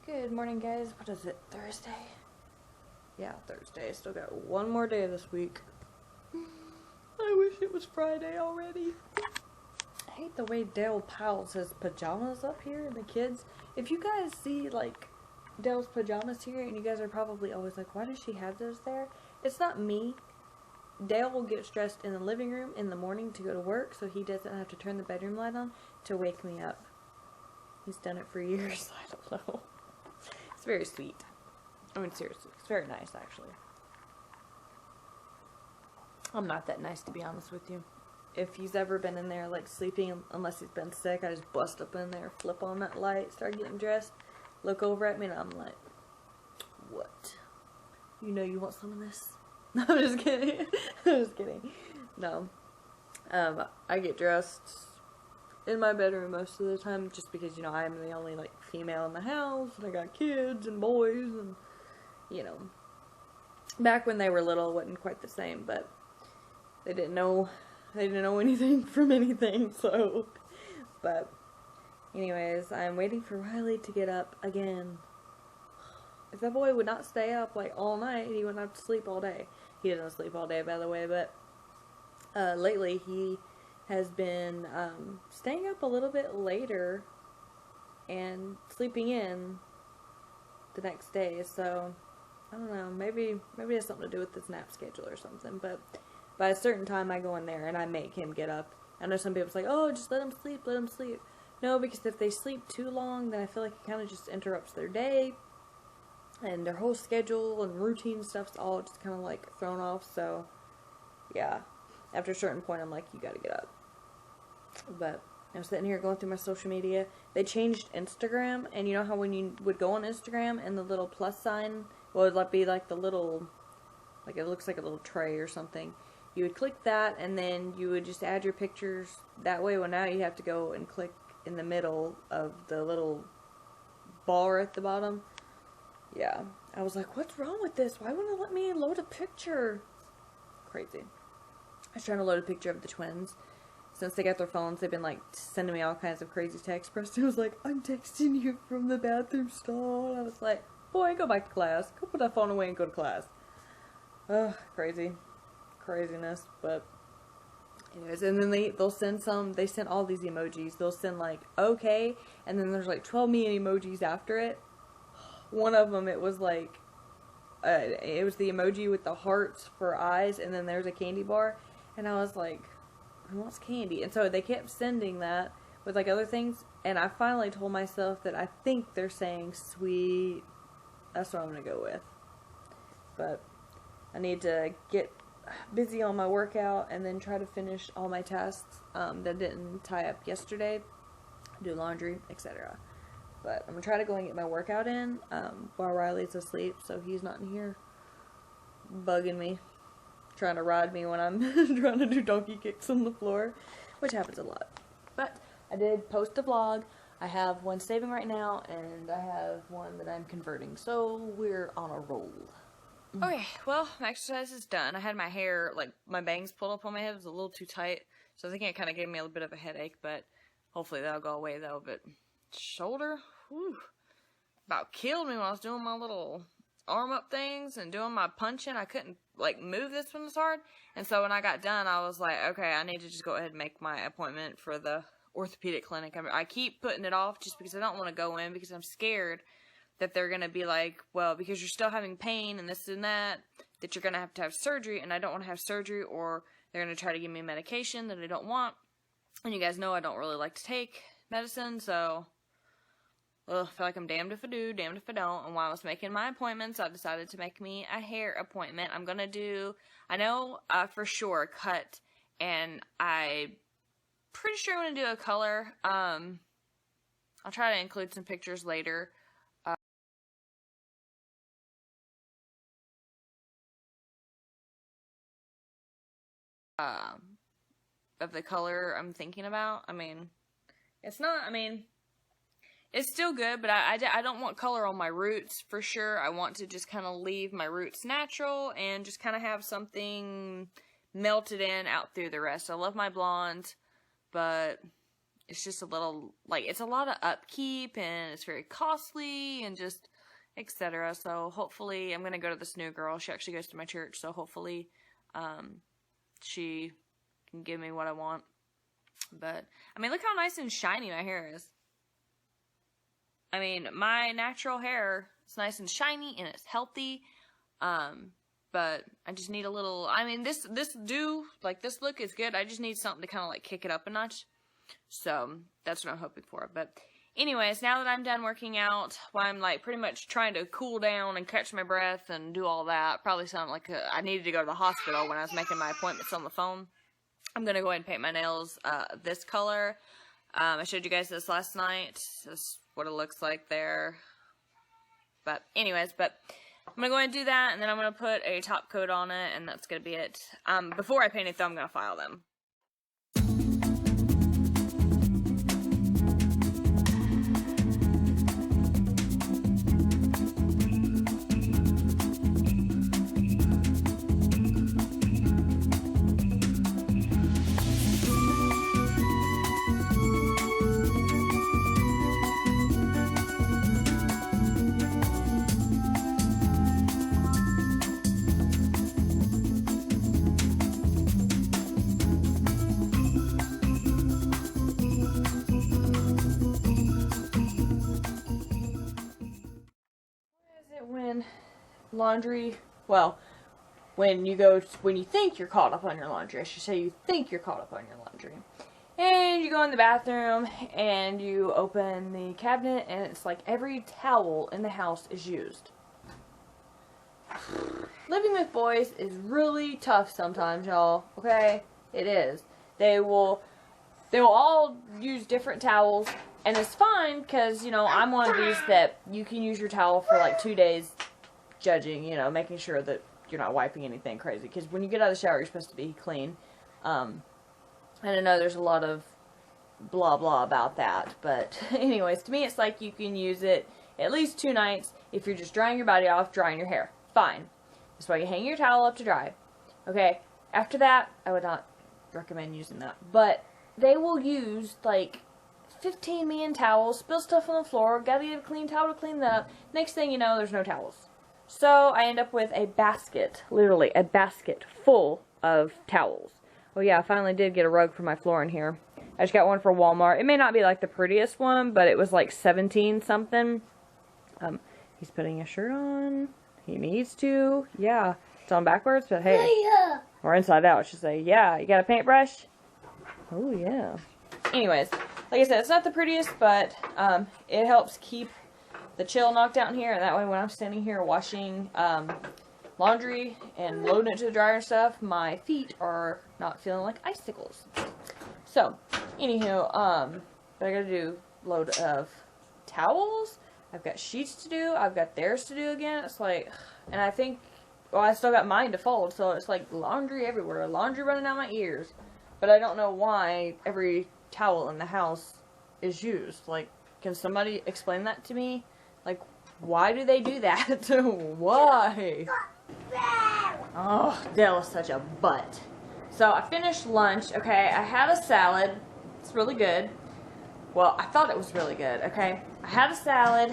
Good morning, guys. What is it? Thursday? Yeah, Thursday. Still got one more day this week. I wish it was Friday already. I hate the way Dale piles his pajamas up here, the kids. If you guys see, like, Dale's pajamas here, and you guys are probably always like, why does she have those there? It's not me. Dale will get dressed in the living room in the morning to go to work, so he doesn't have to turn the bedroom light on to wake me up. He's done it for years. I don't know. It's very sweet. I mean, seriously, it's very nice, actually. I'm not that nice, to be honest with you. If he's ever been in there, like, sleeping, unless he's been sick, I just bust up in there, flip on that light, start getting dressed, look over at me, and I'm like, what? You know you want some of this? No, I'm just kidding. I'm just kidding. No. I get dressed in my bedroom most of the time, just because, you know, I'm the only, like, female in the house, and I got kids and boys, and, you know, back when they were little, it wasn't quite the same, but they didn't know anything from anything, so, but, anyways, I'm waiting for Riley to get up again. If that boy would not stay up, like, all night, he wouldn't have to sleep all day. He doesn't sleep all day, by the way, but, lately, he has been, staying up a little bit later, and sleeping in the next day, so, I don't know, maybe it has something to do with this nap schedule or something, but by a certain time I go in there and I make him get up. I know some people say, oh, just let him sleep, let him sleep. No, because if they sleep too long, then I feel like it kind of just interrupts their day, and their whole schedule and routine stuff's all just kind of like thrown off, so, yeah, after a certain point I'm like, you gotta get up. But I'm sitting here going through my social media. They changed Instagram, and you know how when you would go on Instagram and the little plus sign, well, it would be like the little, like it looks like a little tray or something. You would click that, and then you would just add your pictures that way. Well, now you have to go and click in the middle of the little bar at the bottom. Yeah. I was like, what's wrong with this? Why wouldn't it let me load a picture? Crazy. I was trying to load a picture of the twins. Since they got their phones, they've been, like, sending me all kinds of crazy texts. Preston was like, I'm texting you from the bathroom stall. I was like, boy, go back to class. Go put that phone away and go to class. Ugh, crazy. Craziness. But, anyways, and then they'll send they send all these emojis. They'll send, like, okay, and then there's, like, 12 million emojis after it. One of them, it was, like, it was the emoji with the hearts for eyes, and then there's a candy bar. And I was like, who wants candy? And so they kept sending that with, like, other things, and I finally told myself that I think they're saying sweet. That's what I'm gonna go with. But I need to get busy on my workout and then try to finish all my tasks that didn't tie up yesterday, do laundry, etc. But I'm gonna try to go and get my workout in while Riley's asleep, so he's not in here bugging me, trying to ride me when I'm trying to do donkey kicks on the floor, which happens a lot. But I did post a vlog. I have one saving right now, and I have one that I'm converting, so we're on a roll. Okay, well, my exercise is done. I had my hair, like, my bangs pulled up on my head. It was a little too tight, so I think it kind of gave me a little bit of a headache, but hopefully that'll go away, though. But shoulder, whew, about killed me when I was doing my little arm up things and doing my punching. I couldn't, like, move this one as hard, and so when I got done, I was like, okay, I need to just go ahead and make my appointment for the orthopedic clinic. I mean, I keep putting it off just because I don't want to go in, because I'm scared that they're going to be like, well, because you're still having pain and this and that you're going to have surgery, and I don't want to have surgery, or they're going to try to give me medication that I don't want. And you guys know I don't really like to take medicine, so I feel like I'm damned if I do, damned if I don't. And while I was making my appointments, I decided to make me a hair appointment. I'm going to do, I know for sure, cut, and I'm pretty sure I'm going to do a color. I'll try to include some pictures later. Of the color I'm thinking about. I mean, it's not, I mean, it's still good, but I don't want color on my roots for sure. I want to just kind of leave my roots natural and just kind of have something melted in out through the rest. I love my blonde, but it's just a little, like, it's a lot of upkeep, and it's very costly, and just, etc. So, hopefully, I'm going to go to this new girl. She actually goes to my church, so hopefully, she can give me what I want. But, I mean, look how nice and shiny my hair is. I mean, my natural hair is nice and shiny, and it's healthy, but I just need a little, I mean, this look is good. I just need something to kind of, like, kick it up a notch. So, that's what I'm hoping for. But, anyways, now that I'm done working out, while I'm, like, pretty much trying to cool down and catch my breath and do all that, probably sound like I needed to go to the hospital when I was making my appointments on the phone. I'm going to go ahead and paint my nails this color. I showed you guys this last night. This is what it looks like there. But anyways, I'm going to go ahead and do that, and then I'm going to put a top coat on it, and that's going to be it. Before I paint it, though, I'm going to file them. When laundry, well, when you think you're caught up on your laundry, I should say you think you're caught up on your laundry, and you go in the bathroom and you open the cabinet and it's like every towel in the house is used. Living with boys is really tough sometimes, y'all, okay? It is. They will all use different towels, and it's fine because, you know, I'm one of these that you can use your towel for like 2 days judging, you know, making sure that you're not wiping anything crazy, because when you get out of the shower, you're supposed to be clean. And I know there's a lot of blah blah about that, but anyways, to me it's like you can use it at least 2 nights if you're just drying your body off, drying your hair. Fine. That's why you hang your towel up to dry. Okay, after that, I would not recommend using that. But they will use like 15 million towels, spill stuff on the floor, gotta get a clean towel to clean that up. Next thing you know, there's no towels. So I end up with a basket, literally a basket full of towels. Oh yeah, I finally did get a rug for my floor in here. I just got one for Walmart. It may not be like the prettiest one, but it was like 17 something. He's putting a shirt on. He needs to. Yeah, it's on backwards, but hey. Or inside out, I should say. Yeah, you got a paintbrush? Oh yeah. Anyways, like I said, it's not the prettiest, but it helps keep the chill knocked out in here, and that way when I'm standing here washing laundry and loading it to the dryer and stuff, my feet are not feeling like icicles. So, anywho, I gotta do a load of towels. I've got sheets to do. I've got theirs to do again. It's like, and I think, well, I still got mine to fold, so it's like laundry everywhere. Laundry running out my ears. But I don't know why every towel in the house is used. Like, can somebody explain that to me? Like, why do they do that? Why? Oh, Dale is such a butt. So, I finished lunch, okay? I had a salad. It's really good. Well, I thought it was really good, okay? I had a salad,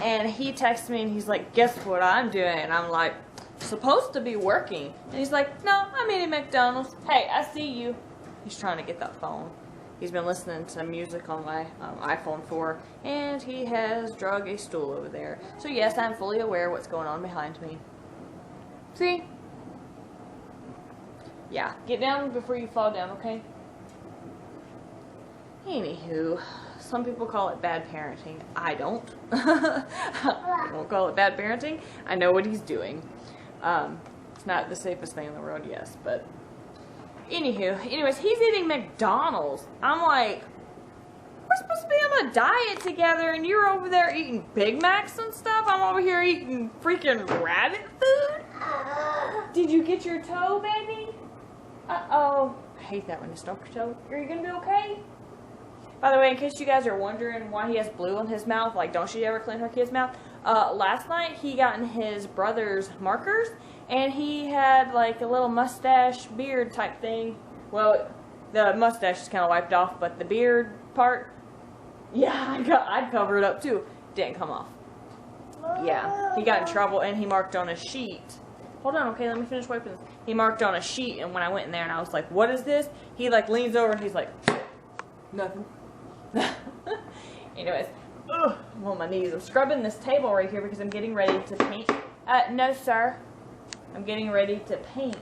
and he texted me, and he's like, guess what I'm doing? And I'm like, supposed to be working. And he's like, no, I'm eating McDonald's. Hey, I see you. He's trying to get that phone. He's been listening to music on my iPhone 4, and he has drug a stool over there. So yes, I'm fully aware of what's going on behind me. See? Yeah, get down before you fall down, okay? Anywho, some people call it bad parenting. I don't. I don't call it bad parenting. I know what he's doing. It's not the safest thing in the world, yes, but anyways, he's eating McDonald's. I'm like, we're supposed to be on a diet together, and you're over there eating Big Macs and stuff. I'm over here eating freaking rabbit food. Did you get your toe, baby? Uh-oh. I hate that when you stomp your toe. Are you gonna be okay? By the way, in case you guys are wondering why he has blue in his mouth, like, don't she ever clean her kid's mouth? Last night he got in his brother's markers, and he had like a little mustache beard type thing. Well, The mustache is kind of wiped off, but the beard part, yeah, I'd cover it up too. Didn't come off. Yeah, he got in trouble and he marked on a sheet. Hold on, okay, let me finish wiping this. He marked on a sheet, and when I went in there and I was like, what is this? He like leans over and he's like, nothing. Anyways, ugh, I'm on my knees. I'm scrubbing this table right here because I'm getting ready to paint. No, sir. I'm getting ready to paint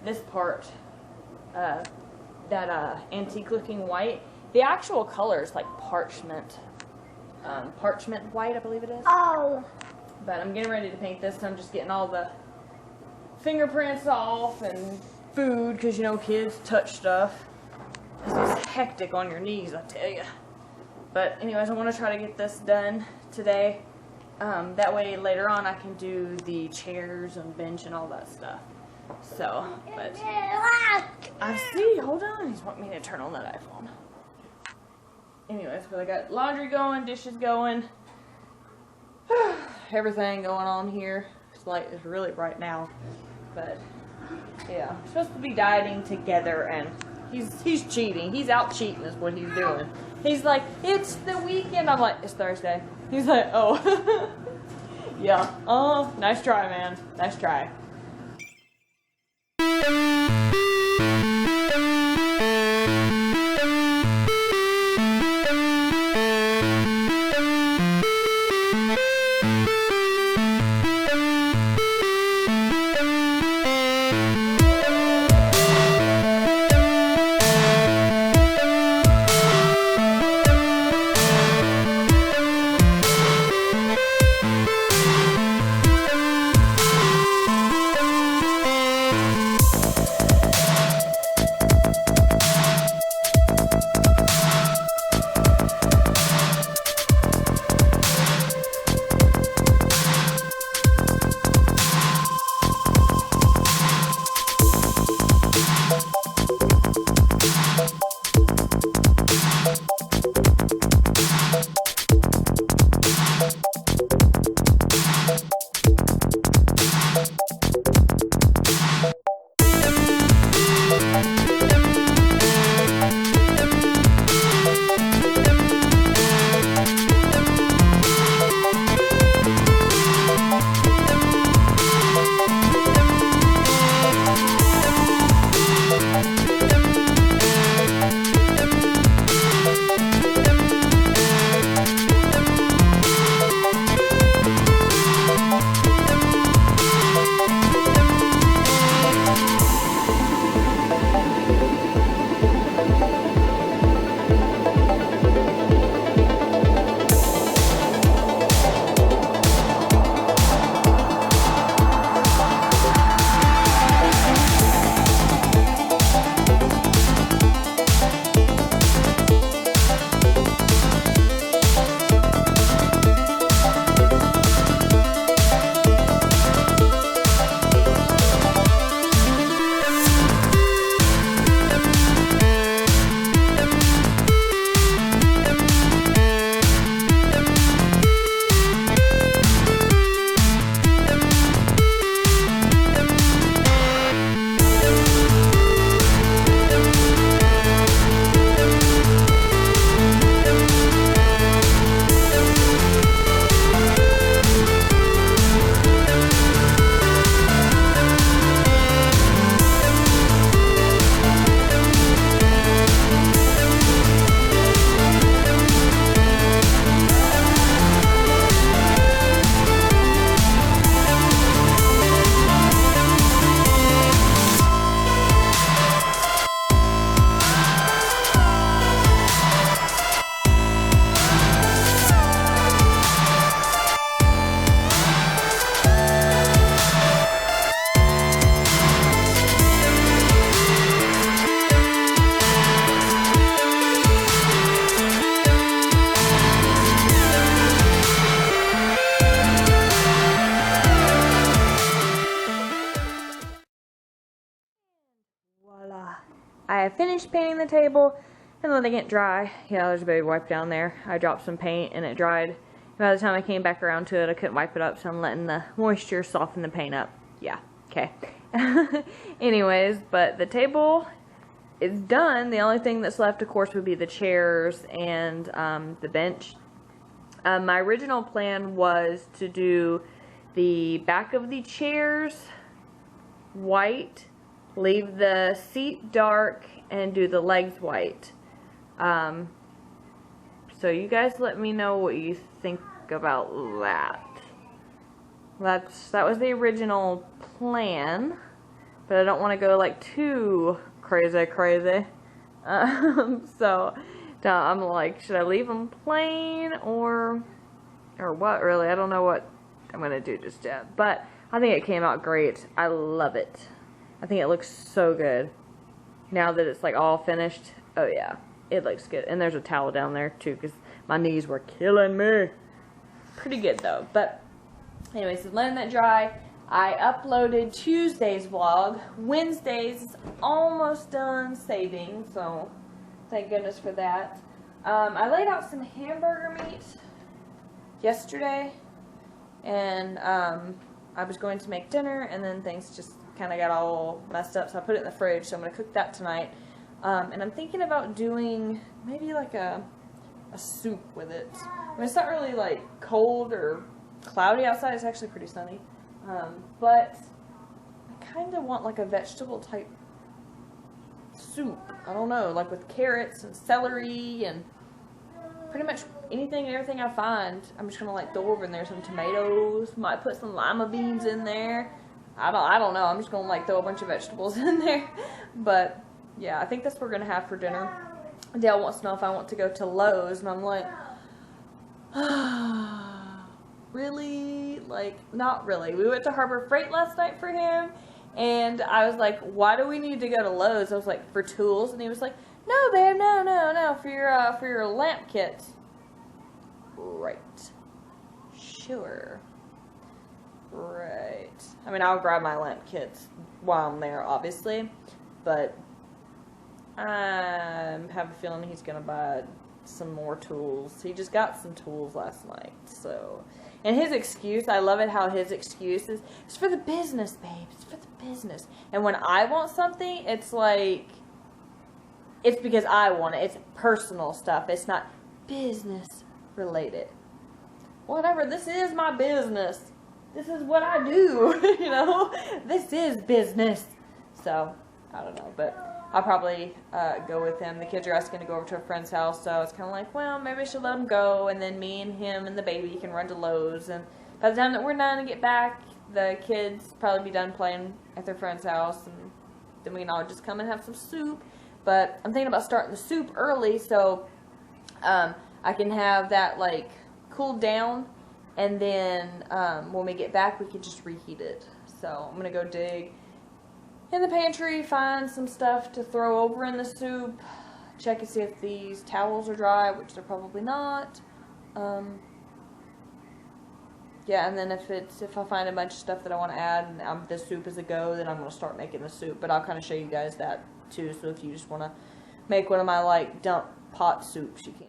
this part, that antique looking white. The actual color is like parchment white, I believe it is. Oh. But I'm getting ready to paint this, so I'm just getting all the fingerprints off and food, because, you know, kids touch stuff. It's hectic on your knees, I tell you. But anyways, I want to try to get this done today. That way later on I can do the chairs and bench and all that stuff. So, but I see, hold on, he's wanting me to turn on that iPhone. Anyways, but I got laundry going, dishes going, everything going on here. It's like, it's really bright now, but yeah, we're supposed to be dieting together, and he's cheating. He's out cheating is what he's doing. He's like, it's the weekend. I'm like, it's Thursday. He's like, oh. Yeah, nice try, man, nice try. I finished painting the table and letting it dry. Yeah, there's a baby wipe down there. I dropped some paint and it dried. By the time I came back around to it, I couldn't wipe it up, so I'm letting the moisture soften the paint up. Yeah, okay. Anyways, but the table it's done. The only thing that's left, of course, would be the chairs and the bench. My original plan was to do the back of the chairs white, leave the seat dark, and do the legs white. So you guys let me know what you think about that. That was the original plan, but I don't want to go like too crazy. So I'm like, should I leave them plain or what? Really, I don't know what I'm gonna do just yet. But I think it came out great. I love it. I think it looks so good now that it's like all finished. Oh yeah, it looks good. And there's a towel down there too, because my knees were killing me. Pretty good though. But anyways, so letting that dry. I uploaded Tuesday's vlog. Wednesday's is almost done saving, so thank goodness for that. I laid out some hamburger meat yesterday, and I was going to make dinner, and then things just kind of got all messed up, so I put it in the fridge, so I'm going to cook that tonight. And I'm thinking about doing maybe like a soup with it. I mean, it's not really like cold or cloudy outside, it's actually pretty sunny. But I kind of want like a vegetable type soup. I don't know, like with carrots and celery and pretty much anything and everything I find. I'm just gonna like throw over in there some tomatoes. Might put some lima beans in there. I don't know. I'm just gonna like throw a bunch of vegetables in there. But yeah, I think that's what we're gonna have for dinner. Dale wants to know if I want to go to Lowe's, and I'm like, really? Like, not really. We went to Harbor Freight last night for him, and I was like, why do we need to go to Lowe's? I was like, for tools, and he was like, no, babe, no, for your lamp kit. Right. Sure. Right. I mean, I'll grab my lamp kits while I'm there, obviously, but I have a feeling he's gonna buy some more tools. He just got some tools last night, so. And his excuse, I love it how his excuse is, it's for the business, babe. It's for the business. And when I want something, it's like, it's because I want it. It's personal stuff. It's not business related. Whatever, this is my business. This is what I do, you know? This is business. So, I don't know, but I'll probably go with him. The kids are asking to go over to a friend's house, so it's kind of like, well, maybe I should let them go, and then me and him and the baby can run to Lowe's, and by the time that we're done and get back, the kids probably be done playing at their friend's house, and then we can all just come and have some soup. But I'm thinking about starting the soup early, so I can have that, like, cooled down, and then when we get back, we can just reheat it. So I'm going to go dig in the pantry, find some stuff to throw over in the soup, check and see if these towels are dry, which they're probably not. Yeah, and then if I find a bunch of stuff that I want to add and the soup is a go, then I'm going to start making the soup. But I'll kind of show you guys that too, so if you just want to make one of my like dump pot soups, you can.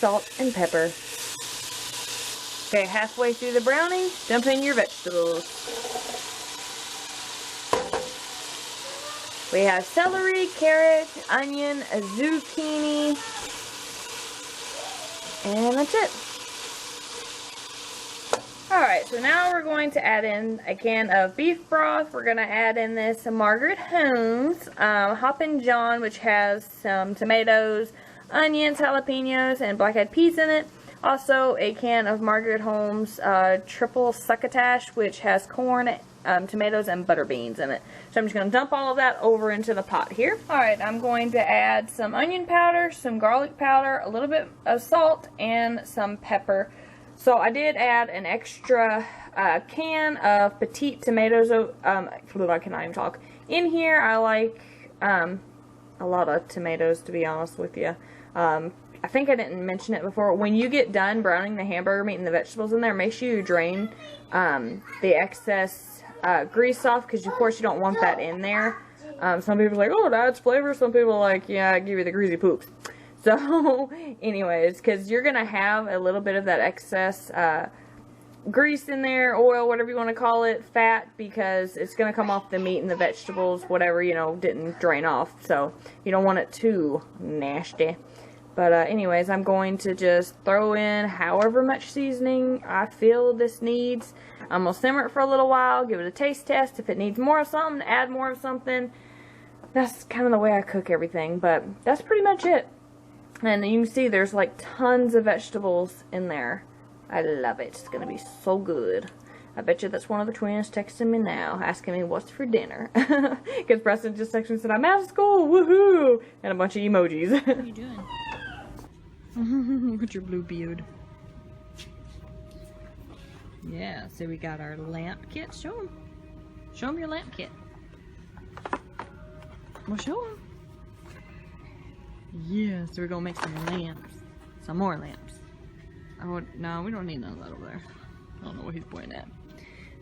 salt and pepper. Okay, halfway through the browning, dump in your vegetables. We have celery, carrot, onion, a zucchini, and that's it. Alright, so now we're going to add in a can of beef broth. We're going to add in this Margaret Holmes Hoppin' John, which has some tomatoes, onions, jalapenos, and black-eyed peas in it. Also, a can of Margaret Holmes triple succotash, which has corn, tomatoes, and butter beans in it. So I'm just going to dump all of that over into the pot here. Alright, I'm going to add some onion powder, some garlic powder, a little bit of salt, and some pepper. So I did add an extra can of petite tomatoes, I cannot even talk. In here, I like a lot of tomatoes, to be honest with you. I think I didn't mention it before. When you get done browning the hamburger meat and the vegetables in there, make sure you drain the excess grease off, because of course you don't want that in there. Some people are like, oh, it adds flavor. Some people are like, yeah, I give you the greasy poops. So, anyways, because you're going to have a little bit of that excess grease in there, oil, whatever you want to call it, fat, because it's going to come off the meat and the vegetables, whatever, you know, didn't drain off. So, you don't want it too nasty. But, anyways, I'm going to just throw in however much seasoning I feel this needs. I'm going to simmer it for a little while, give it a taste test. If it needs more of something, add more of something. That's kind of the way I cook everything, but that's pretty much it. And you can see there's like tons of vegetables in there. I love it. It's going to be so good. I bet you that's one of the twins texting me now, asking me what's for dinner. Because Preston just texted me and said, I'm out of school, woohoo! And a bunch of emojis. What are you doing? Look at your blue beard. Yeah, so we got our lamp kit. Show them. Show them your lamp kit. Well, show them. Yeah, so we're gonna make some lamps. Some more lamps. Oh, no, we don't need none of that over there. I don't know what he's pointing at.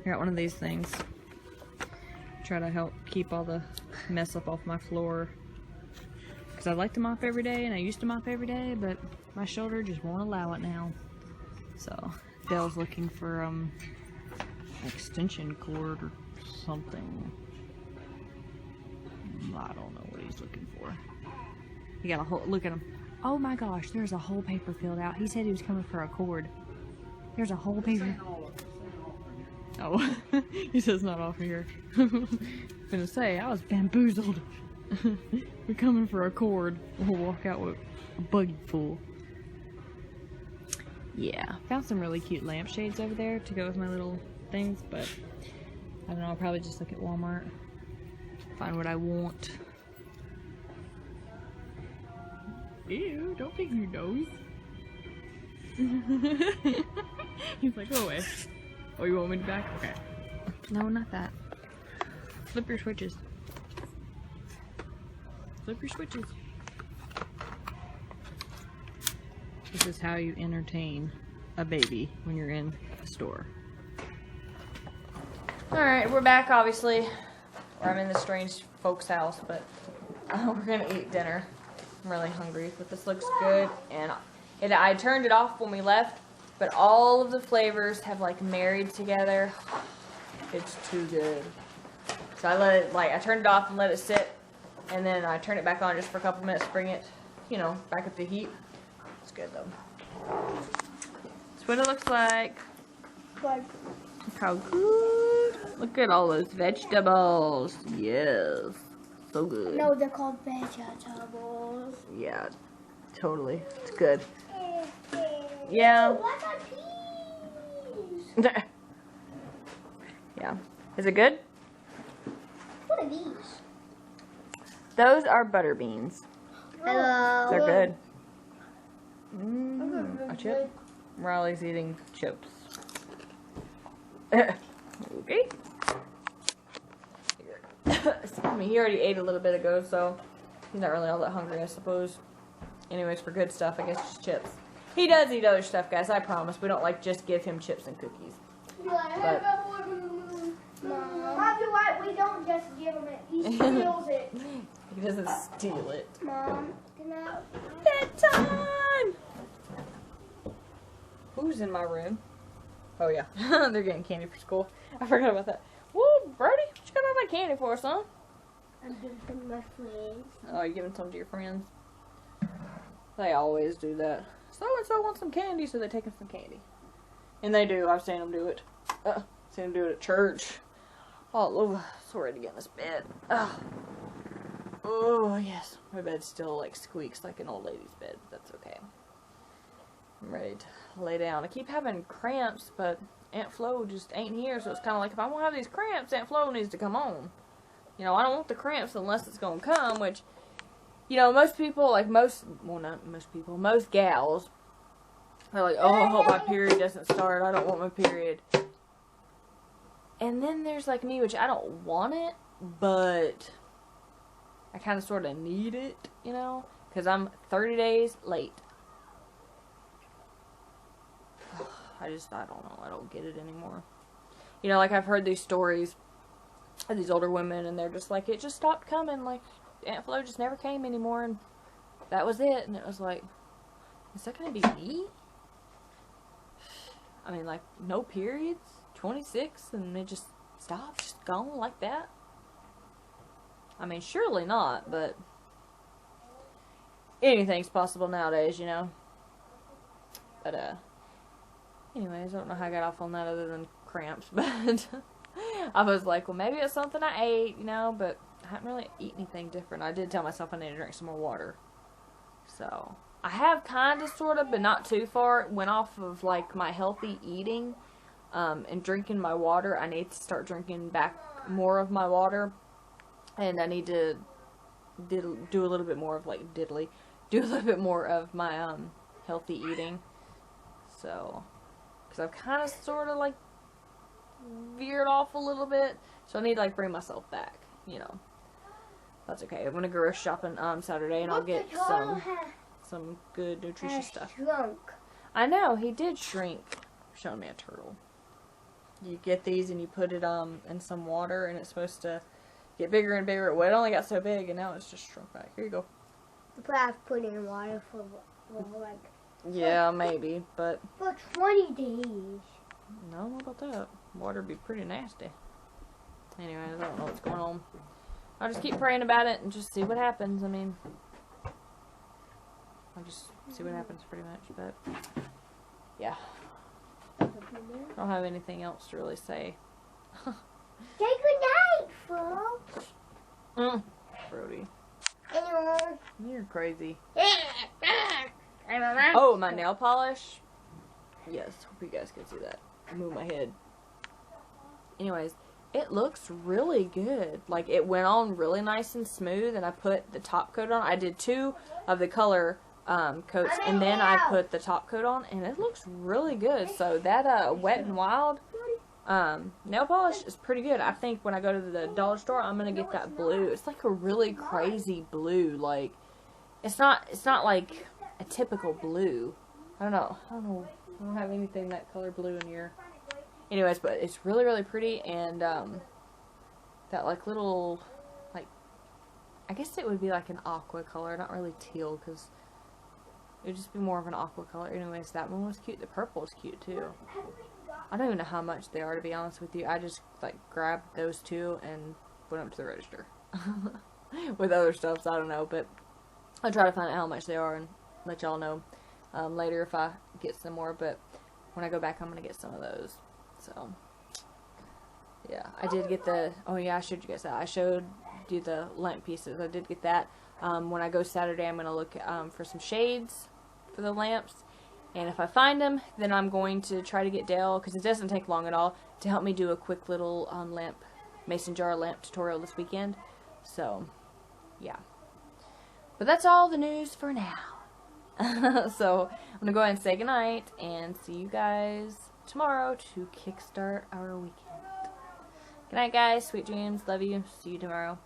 I got one of these things. Try to help keep all the mess up off my floor. Because I like to mop every day, and I used to mop every day, but my shoulder just won't allow it now. So, Dale's looking for, an extension cord or something. I don't know what he's looking for. You got a whole, look at him. Oh my gosh, there's a whole paper filled out. He said he was coming for a cord. There's a whole paper. Oh, he says not off here. I'm gonna say, I was bamboozled. We're coming for a cord. We'll walk out with a buggy full. Yeah, found some really cute lampshades over there to go with my little things, but I don't know, I'll probably just look at Walmart. Find what I want. Ew, don't pick your nose. He's like, go away. Oh, you want me back? Okay. No, not that. Flip your switches. Flip your switches. This is how you entertain a baby when you're in the store. Alright, we're back, obviously. Or I'm in the strange folks' house, but we're gonna eat dinner. I'm really hungry, but this looks good. And I turned it off when we left, but all of the flavors have like married together. It's too good. So I let it, I turned it off and let it sit, and then I turned it back on just for a couple minutes to bring it, you know, back up to heat. It's good though. That's what it looks like. Look how good. Look at all those vegetables. Yes. So good. No, they're called vegetables. Yeah, totally. It's good. Yeah. Yeah. Is it good? What are these? Those are butter beans. Hello. They're good. A chip? Riley's eating chips. Okay. Excuse me, he already ate a little bit ago, so he's not really all that hungry, I suppose. Anyways, for good stuff, I guess just chips. He does eat other stuff, guys, I promise. We don't, just give him chips and cookies. But Mom, you're right, we don't just give him it. He steals it. He doesn't steal it. Mom, can I... Bedtime! Who's in my room? Oh yeah, they're getting candy for school. I forgot about that. Woo, Brody, what you got all that candy for, son? I'm giving some to my friends. Oh, you're giving some to your friends? They always do that. So-and-so wants some candy, so they're taking some candy. And they do. I've seen them do it. Seen them do it at church. Oh, so ready to get in this bed. Oh, yes. My bed still, like, squeaks like an old lady's bed. But that's okay. I'm ready to lay down. I keep having cramps, but Aunt Flo just ain't here, so it's kind of like, if I want to have these cramps, Aunt Flo needs to come on. You know, I don't want the cramps unless it's going to come, which, you know, most people, like most gals, they're like, oh, I hope my period doesn't start. I don't want my period. And then there's like me, which I don't want it, but I kind of sort of need it, you know, because I'm 30 days late. I don't know. I don't get it anymore. You know, like I've heard these stories of these older women, and they're just like, it just stopped coming. Like, Aunt Flo just never came anymore, and that was it. And it was like, is that going to be me? I mean, like, no periods, 26, and it just stopped, just gone like that? I mean, surely not, but anything's possible nowadays, you know? But, anyways, I don't know how I got off on that other than cramps, but I was like, well, maybe it's something I ate, you know, but I haven't really eaten anything different. I did tell myself I need to drink some more water. So, I have kind of, sort of, but not too far. Went off of, like, my healthy eating and drinking my water. I need to start drinking back more of my water. And I need to do a little bit more of, like, do a little bit more of my healthy eating. So, because I've kind of, sort of, like, veered off a little bit. So I need to, like, bring myself back, you know. That's okay. I'm going to go shopping Saturday, and I'll get some good nutritious stuff. Shrunk. I know, he did shrink. Showing me a turtle. You get these and you put it in some water, and it's supposed to get bigger and bigger. Well, it only got so big, and now it's just shrunk back. Here you go. You probably have to put it in water for like... Yeah, maybe, but... For 20 days. No, what about that? Water would be pretty nasty. Anyway, I don't know what's going on. I'll just keep praying about it and just see what happens. I mean... I'll just see what happens pretty much, but... Yeah. I don't have anything else to really say. Say good night, Flo. Brody. Hello. You're crazy. Oh, my nail polish. Yes, hope you guys can see that. I moved my head. Anyways, it looks really good. Like, it went on really nice and smooth, and I put the top coat on. I did 2 of the color coats, and then I put the top coat on, and it looks really good. So that Wet n Wild nail polish is pretty good. I think when I go to the dollar store, I'm gonna get that blue. It's like a really crazy blue. Like, it's not like a typical blue. I don't know. I don't have anything that color blue in here. Anyways, but it's really, really pretty, and that like little, like, I guess it would be like an aqua color, not really teal, because it would just be more of an aqua color. Anyways, that one was cute. The purple is cute too. I don't even know how much they are, to be honest with you. I just like grabbed those 2 and went up to the register with other stuff, so I don't know, but I'll try to find out how much they are and let y'all know later if I get some more. But when I go back, I'm gonna get some of those. So yeah, I did get the, oh yeah, I showed you guys that. I showed you the lamp pieces. I did get that. When I go Saturday, I'm gonna look for some shades for the lamps, and if I find them, then I'm going to try to get Dale, because it doesn't take long at all, to help me do a quick little mason jar lamp tutorial this weekend. So yeah, but that's all the news for now. So I'm gonna go ahead and say goodnight, and see you guys tomorrow to kickstart our weekend. Good night, guys. Sweet dreams. Love you. See you tomorrow.